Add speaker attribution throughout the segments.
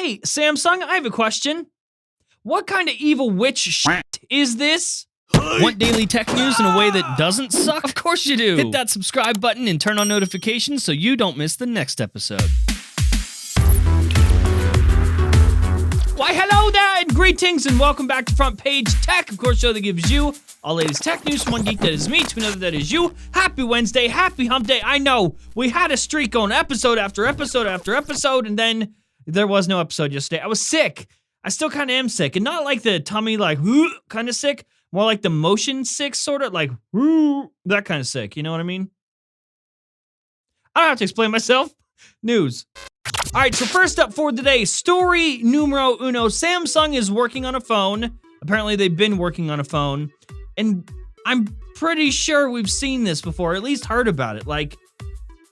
Speaker 1: Hey, Samsung, I have a question. What kind of evil witch shit is this? Want daily tech news in a way that doesn't suck? Of course you do. Hit that subscribe button and turn on notifications so you don't miss the next episode. Why, hello there, and greetings, and welcome back to Front Page Tech, of course, show that gives you all latest tech news from one geek that is me to another that is you. Happy Wednesday, happy hump day. I know, we had a streak on episode after episode after episode, and then there was no episode yesterday. I was sick. I still kind of am sick, and not like the tummy, like, kind of sick, more like the motion sick, sort of, like, that kind of sick, you know what I mean? I don't have to explain myself. News. All right, so first up for today, story numero uno. Samsung is working on a phone. Apparently, they've been working on a phone. And I'm pretty sure we've seen this before, at least heard about it. Like,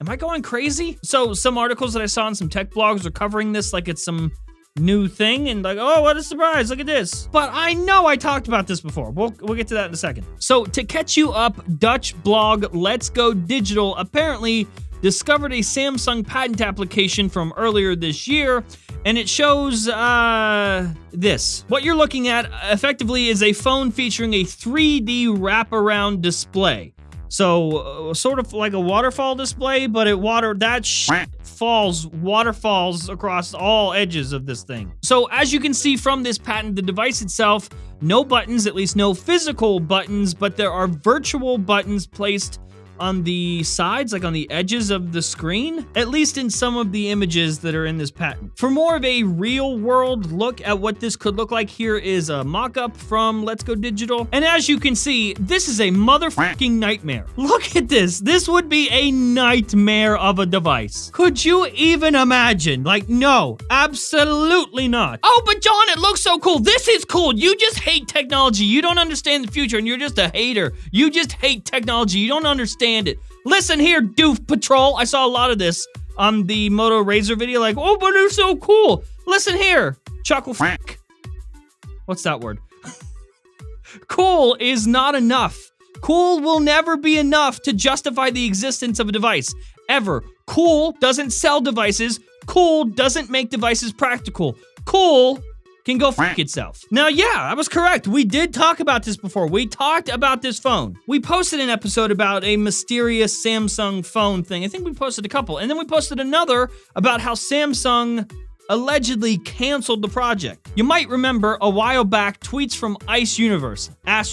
Speaker 1: am I going crazy? So some articles that I saw on some tech blogs are covering this like it's some new thing. And like, oh, what a surprise, look at this. But I know I talked about this before. We'll get to that in a second. So to catch you up, Dutch blog Let's Go Digital apparently discovered a Samsung patent application from earlier this year, and it shows this. What you're looking at effectively is a phone featuring a 3D wraparound display. So sort of like a waterfall display, but waterfalls across all edges of this thing. So as you can see from this patent, the device itself, no buttons, at least no physical buttons, but there are virtual buttons placed on the sides, like on the edges of the screen, at least in some of the images that are in this patent. For more of a real world look at what this could look like, here is a mock-up from Let's Go Digital. And as you can see, this is a motherfucking nightmare. Look at this. This would be a nightmare of a device. Could you even imagine? Like, no, absolutely not. Oh, but John, it looks so cool. This is cool. You just hate technology. You don't understand the future, and you're just a hater. You just hate technology. You don't understand it. Listen here, Doof Patrol. I saw a lot of this on the Moto Razr video, like, oh, but they're so cool. Listen here, Chuckle Frank. What's that word? Cool is not enough. Cool will never be enough to justify the existence of a device, ever. Cool doesn't sell devices. Cool doesn't make devices practical. Cool can go fuck itself. Now, yeah, I was correct. We did talk about this before. We talked about this phone. We posted an episode about a mysterious Samsung phone thing. I think we posted a couple. And then we posted another about how Samsung allegedly canceled the project. You might remember a while back tweets from Ass Universe, as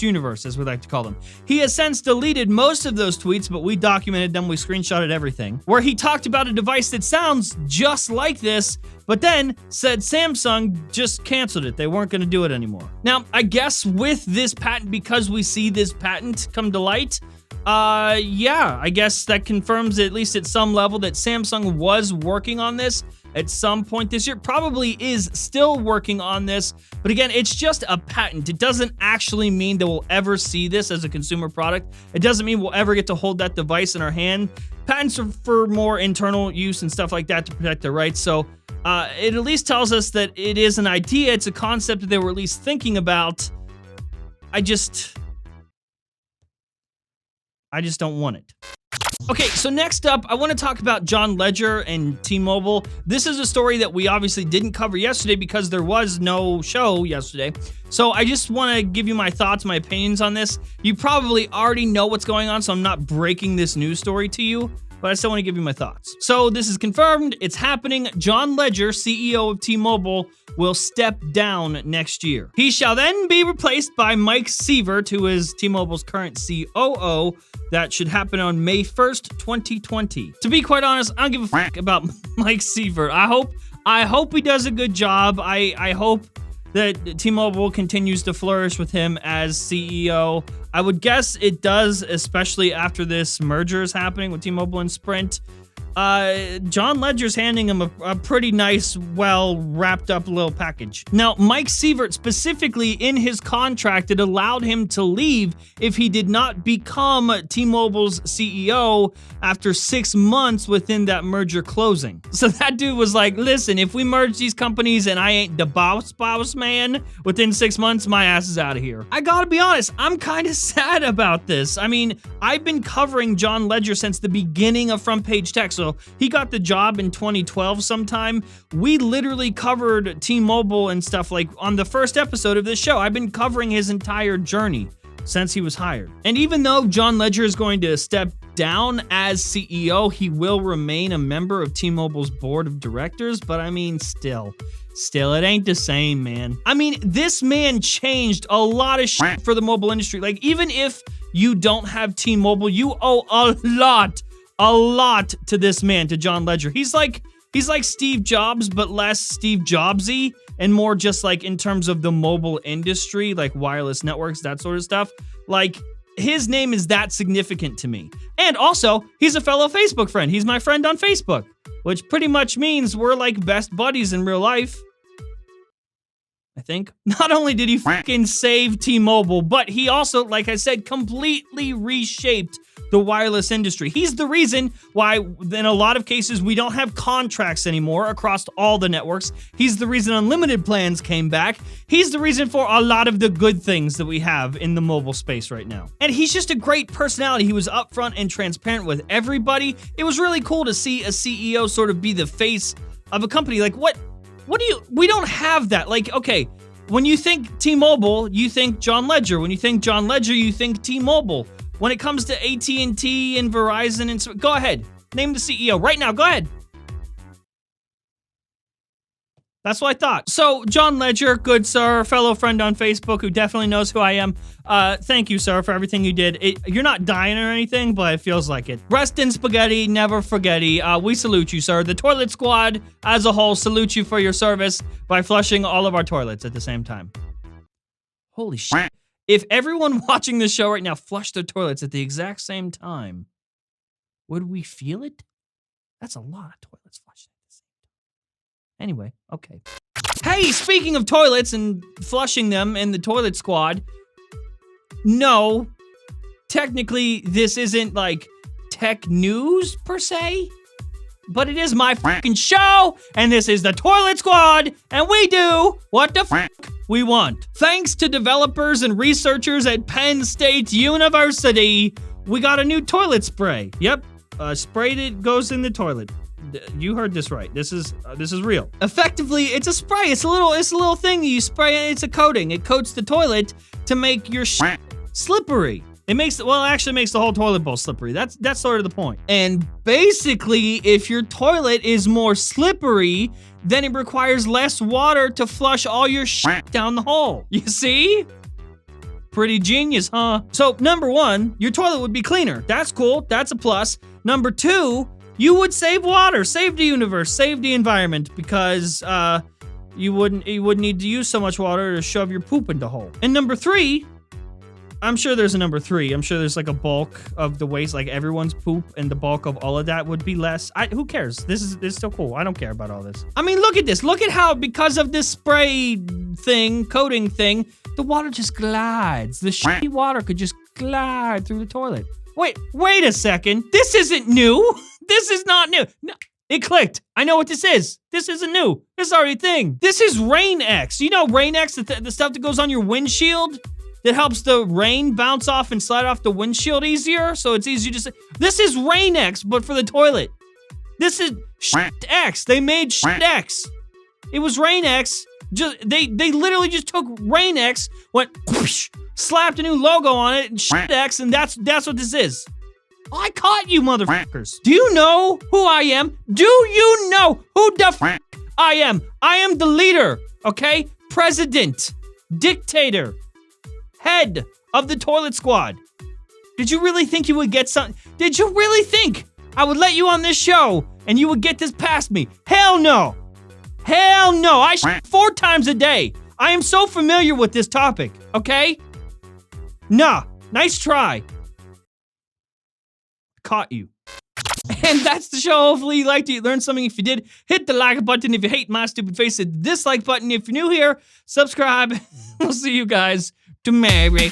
Speaker 1: we like to call them. He has since deleted most of those tweets, but we documented them, we screenshotted everything, where he talked about a device that sounds just like this, but then said Samsung just canceled it. They weren't going to do it anymore. Now, I guess with this patent, because we see this patent come to light, yeah, I guess that confirms, at least at some level, that Samsung was working on this at some point this year, probably is still working on this, but again, it's just a patent. It doesn't actually mean that we'll ever see this as a consumer product. It doesn't mean we'll ever get to hold that device in our hand. Patents are for more internal use and stuff like that to protect their rights, so it at least tells us that it is an idea, it's a concept that they were at least thinking about. I just don't want it. Okay, so next up, I want to talk about John Legere and T-Mobile. This is a story that we obviously didn't cover yesterday because there was no show yesterday. So I just want to give you my thoughts, my opinions on this. You probably already know what's going on, so I'm not breaking this news story to you, but I still want to give you my thoughts. So this is confirmed. It's happening. John Legere, CEO of T-Mobile, will step down next year. He shall then be replaced by Mike Sievert, who is T-Mobile's current COO. That should happen on May 1st, 2020. To be quite honest, I don't give a fuck about Mike Sievert. I hope he does a good job. I hope that T-Mobile continues to flourish with him as CEO. I would guess it does, especially after this merger is happening with T-Mobile and Sprint. John Legere's handing him a pretty nice, well-wrapped-up little package. Now, Mike Sievert, specifically in his contract, it allowed him to leave if he did not become T-Mobile's CEO after 6 months within that merger closing. So that dude was like, listen, if we merge these companies and I ain't the boss man within 6 months, my ass is out of here. I gotta be honest, I'm kind of sad about this. I mean, I've been covering John Legere since the beginning of Front Page Tech, so So he got the job in 2012 sometime. We literally covered T-Mobile and stuff like on the first episode of this show. I've been covering his entire journey since he was hired. And even though John Legere is going to step down as CEO, he will remain a member of T-Mobile's board of directors. But I mean, still, it ain't the same, man. I mean, this man changed a lot of shit for the mobile industry. Like, even if you don't have T-Mobile, you owe a lot to this man, to John Legere. He's like Steve Jobs, but less Steve Jobsy and more just like in terms of the mobile industry, like wireless networks, that sort of stuff. Like, his name is that significant to me. And also, he's a fellow Facebook friend. He's my friend on Facebook, which pretty much means we're like best buddies in real life, I think. Not only did he fucking save T-Mobile, but he also, like I said, completely reshaped the wireless industry. He's the reason why, in a lot of cases, we don't have contracts anymore across all the networks. He's the reason unlimited plans came back. He's the reason for a lot of the good things that we have in the mobile space right now. And he's just a great personality. He was upfront and transparent with everybody. It was really cool to see a CEO sort of be the face of a company. Like, we don't have that. Like, okay, when you think T-Mobile, you think John Legere. When you think John Legere, you think T-Mobile. When it comes to AT&T and Verizon and so, go ahead, name the CEO right now. Go ahead. That's what I thought. So, John Legere, good sir, fellow friend on Facebook who definitely knows who I am. Thank you, sir, for everything you did. You're not dying or anything, but it feels like it. Rest in spaghetti, never forgetty. We salute you, sir. The Toilet Squad as a whole salute you for your service by flushing all of our toilets at the same time. Holy shit. If everyone watching this show right now flushed their toilets at the exact same time, would we feel it? That's a lot of toilets flushed at the same time. Anyway, okay. Hey, speaking of toilets and flushing them in the Toilet Squad, no, technically this isn't like tech news per se, but it is my fucking show, and this is the Toilet Squad, and we do what the fuck we want. Thanks to developers and researchers at Penn State University, we got a new toilet spray. Yep, sprayed it goes in the toilet. You heard this right. This is real. Effectively, it's a spray. It's a little thing you spray. It's a coating. It coats the toilet to make your shit slippery. It actually makes the whole toilet bowl slippery. That's sort of the point. And basically, if your toilet is more slippery, then it requires less water to flush all your shit down the hole. You see? Pretty genius, huh? So, number one, your toilet would be cleaner. That's cool. That's a plus. Number two, you would save water, save the universe, save the environment, because you wouldn't need to use so much water to shove your poop in the hole. And number three, I'm sure there's a number three. I'm sure there's like a bulk of the waste, like everyone's poop, and the bulk of all of that would be less. Who cares? This is still cool. I don't care about all this. I mean, look at this. Look at how, because of this spray thing, coating thing, the water just glides. The shitty water could just glide through the toilet. Wait a second. This isn't new. This is not new. No, it clicked. I know what this is. This isn't new. This is already a thing. This is Rain-X. You know Rain-X, the stuff that goes on your windshield? That helps the rain bounce off and slide off the windshield easier, so it's easier to say. This is Rain-X, but for the toilet. This is Shit-X. They made Shit-X. It was Rain-X. They literally just took Rain-X, went whoosh, slapped a new logo on it, and Shit-X, and that's what this is. I caught you, motherfuckers. Do you know who I am? Do you know who the fuck I am? I am the leader, okay? President, dictator, head of the Toilet Squad. Did you really think you would get something? Did you really think I would let you on this show and you would get this past me? Hell no. Hell no. I shit 4 times a day. I am so familiar with this topic, okay? Nah, nice try. Caught you. And that's the show. Hopefully you liked it. You learned something. If you did, hit the like button. If you hate my stupid face, hit the dislike button. If you're new here, subscribe. We'll see you guys tomorrow.